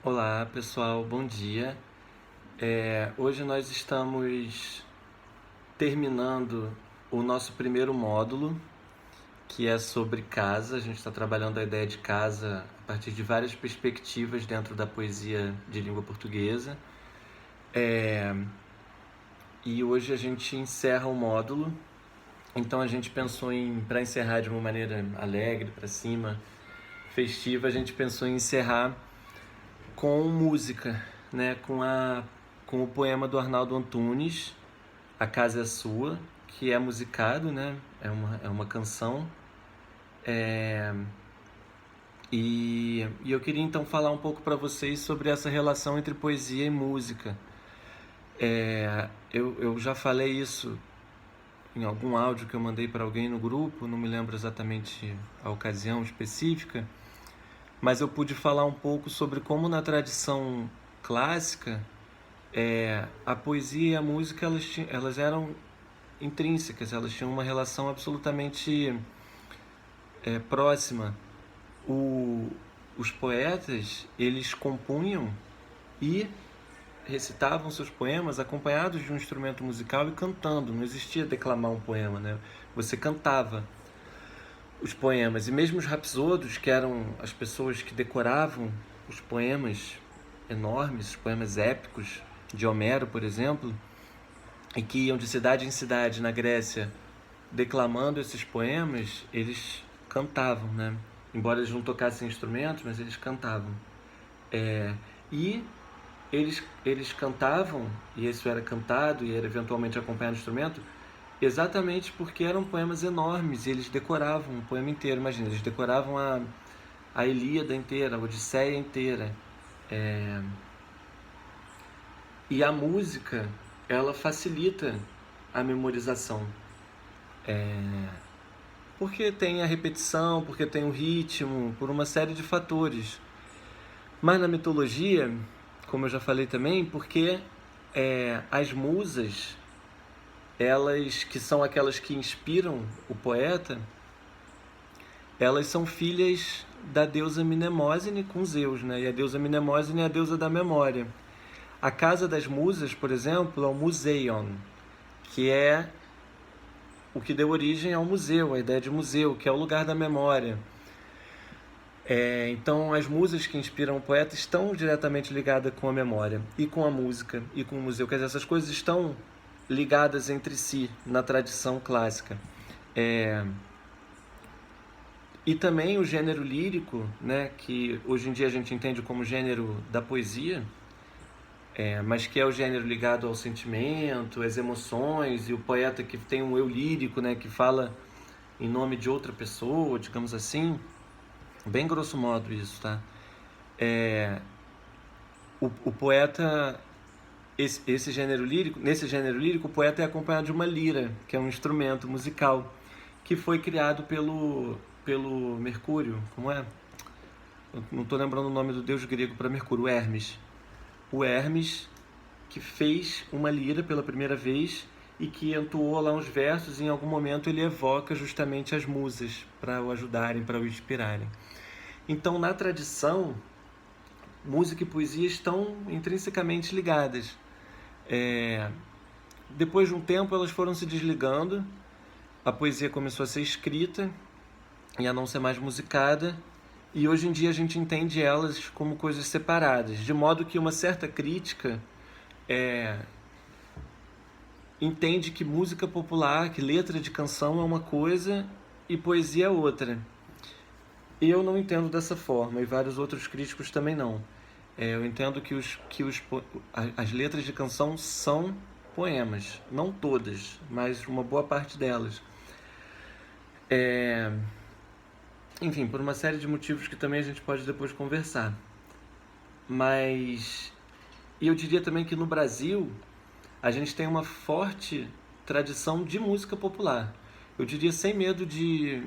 Olá pessoal, bom dia. Hoje nós estamos terminando o nosso primeiro módulo, que é sobre casa. A gente está trabalhando a ideia de casa a partir de várias perspectivas dentro da poesia de língua portuguesa. E hoje a gente encerra o módulo. Então a gente pensou para encerrar de uma maneira alegre, para cima, festiva, a gente pensou em encerrar com música, né? Com o poema do Arnaldo Antunes, A Casa é Sua, que é musicado, né? É uma canção. E eu queria então falar um pouco para vocês sobre essa relação entre poesia e música. Eu já falei isso em algum áudio que eu mandei para alguém no grupo, não me lembro exatamente a ocasião específica, mas eu pude falar um pouco sobre como na tradição clássica a poesia e a música elas eram intrínsecas, elas tinham uma relação absolutamente próxima. O, os poetas, eles compunham e recitavam seus poemas acompanhados de um instrumento musical e cantando. Não existia declamar um poema, né? Você cantava os poemas. E mesmo os rapsodos, que eram as pessoas que decoravam os poemas enormes, os poemas épicos de Homero, por exemplo, e que iam de cidade em cidade na Grécia declamando esses poemas, eles cantavam, né? Embora eles não tocassem instrumentos, mas eles cantavam. E eles cantavam, e isso era cantado e era eventualmente acompanhado do instrumento, exatamente porque eram poemas enormes e eles decoravam o poema inteiro. Imagina, eles decoravam a Ilíada inteira, a Odisseia inteira. E a música, ela facilita a memorização. Porque tem a repetição, porque tem o ritmo, por uma série de fatores. Mas na mitologia, como eu já falei também, porque as musas, elas que são aquelas que inspiram o poeta, elas são filhas da deusa Mnemósine com Zeus, né? E a deusa Mnemósine é a deusa da memória. A casa das musas, por exemplo, é o Museion, que é o que deu origem ao museu, a ideia de museu, que é o lugar da memória. Então, as musas que inspiram o poeta estão diretamente ligadas com a memória, e com a música, e com o museu. Quer dizer, essas coisas estão ligadas entre si na tradição clássica. E também o gênero lírico, né, que hoje em dia a gente entende como gênero da poesia, mas que é o gênero ligado ao sentimento, às emoções, e o poeta que tem um eu lírico, né, que fala em nome de outra pessoa, digamos assim, bem grosso modo isso, tá? O poeta, esse gênero lírico, nesse gênero lírico, o poeta é acompanhado de uma lira, que é um instrumento musical, que foi criado pelo Mercúrio, como é? Eu não estou lembrando o nome do deus grego para Mercúrio, o Hermes. O Hermes, que fez uma lira pela primeira vez e que entoou lá uns versos, e em algum momento ele evoca justamente as musas para o ajudarem, para o inspirarem. Então, na tradição, música e poesia estão intrinsecamente ligadas. Depois de um tempo, elas foram se desligando, a poesia começou a ser escrita e a não ser mais musicada, e hoje em dia a gente entende elas como coisas separadas, de modo que uma certa crítica entende que música popular, que letra de canção é uma coisa e poesia é outra. Eu não entendo dessa forma, e vários outros críticos também não. Eu entendo que as letras de canção são poemas, não todas, mas uma boa parte delas. Enfim, por uma série de motivos que também a gente pode depois conversar. Mas eu diria também que no Brasil a gente tem uma forte tradição de música popular. Eu diria sem medo de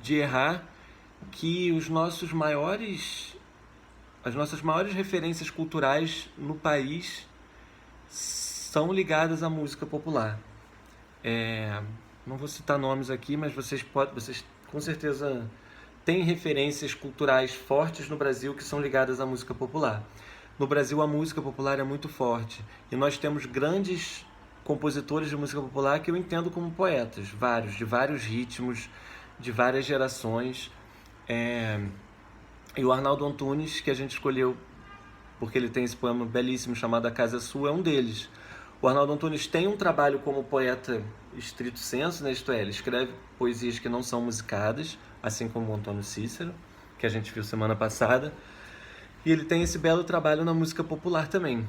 errar que as nossas maiores referências culturais no país são ligadas à música popular. Não vou citar nomes aqui, mas vocês com certeza tem referências culturais fortes no Brasil que são ligadas à música popular. No Brasil, a música popular é muito forte e nós temos grandes compositores de música popular que eu entendo como poetas, vários, de vários ritmos, de várias gerações. E o Arnaldo Antunes, que a gente escolheu porque ele tem esse poema belíssimo chamado A Casa é Sua, é um deles. O Arnaldo Antunes tem um trabalho como poeta estrito sensu, né? Isto é, ele escreve poesias que não são musicadas, assim como o Antônio Cícero, que a gente viu semana passada. E ele tem esse belo trabalho na música popular também.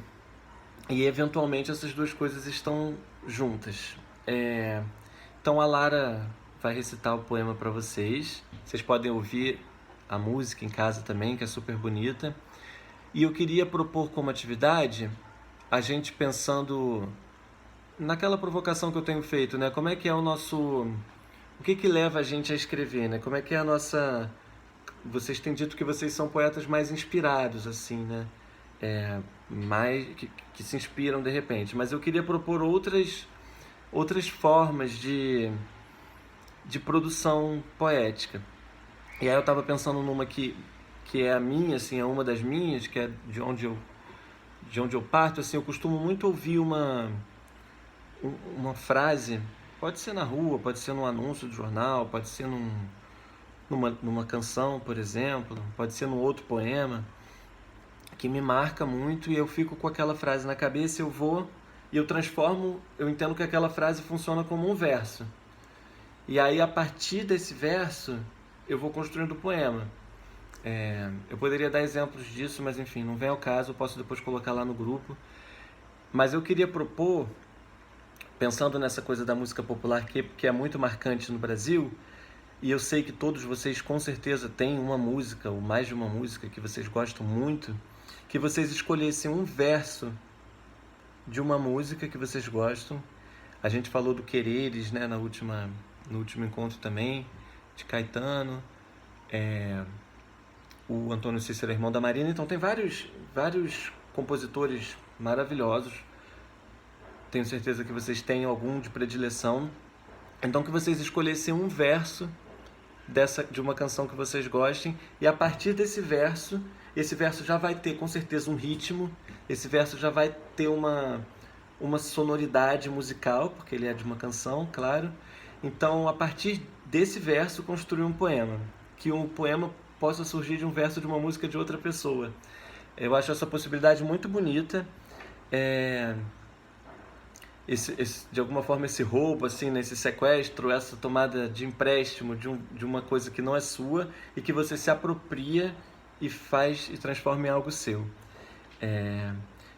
E eventualmente essas duas coisas estão juntas. Então a Lara vai recitar o poema para vocês. Vocês podem ouvir a música em casa também, que é super bonita. E eu queria propor como atividade a gente pensando naquela provocação que eu tenho feito, né? Como é que é o nosso... O que leva a gente a escrever, né? Como é que é a nossa... Vocês têm dito que vocês são poetas mais inspirados, assim, né? Mais que se inspiram de repente. Mas eu queria propor outras formas de produção poética. E aí eu estava pensando numa que é a minha, assim, é uma das minhas, que é de onde eu parto, assim, eu costumo muito ouvir uma frase, pode ser na rua, pode ser num anúncio do jornal, pode ser numa canção, por exemplo, pode ser num outro poema, que me marca muito e eu fico com aquela frase na cabeça, eu entendo que aquela frase funciona como um verso. E aí, a partir desse verso, eu vou construindo o poema. Eu poderia dar exemplos disso, mas enfim, não vem ao caso, eu posso depois colocar lá no grupo. Mas eu queria propor, pensando nessa coisa da música popular que é muito marcante no Brasil, e eu sei que todos vocês com certeza têm uma música, ou mais de uma música, que vocês gostam muito, que vocês escolhessem um verso de uma música que vocês gostam. A gente falou do Quereres, né, no último encontro também, de Caetano, o Antônio Cícero é irmão da Marina, então tem vários compositores maravilhosos. Tenho certeza que vocês têm algum de predileção. Então que vocês escolhessem um verso de uma canção que vocês gostem, e a partir desse verso, esse verso já vai ter com certeza um ritmo, esse verso já vai ter uma sonoridade musical, porque ele é de uma canção, claro. Então, a partir desse verso, construir um poema, que um poema possa surgir de um verso de uma música de outra pessoa. Eu acho essa possibilidade muito bonita. De alguma forma, esse roubo, assim, né, esse sequestro, essa tomada de empréstimo de uma coisa que não é sua e que você se apropria e faz e transforma em algo seu.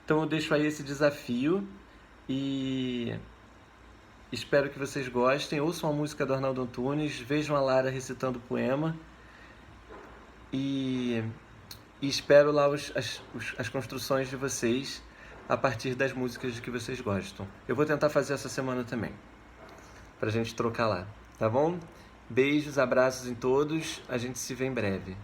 Então eu deixo aí esse desafio e espero que vocês gostem. Ouçam a música do Arnaldo Antunes, vejam a Lara recitando o poema e espero lá as construções de vocês a partir das músicas que vocês gostam. Eu vou tentar fazer essa semana também, pra gente trocar lá, tá bom? Beijos, abraços em todos, a gente se vê em breve.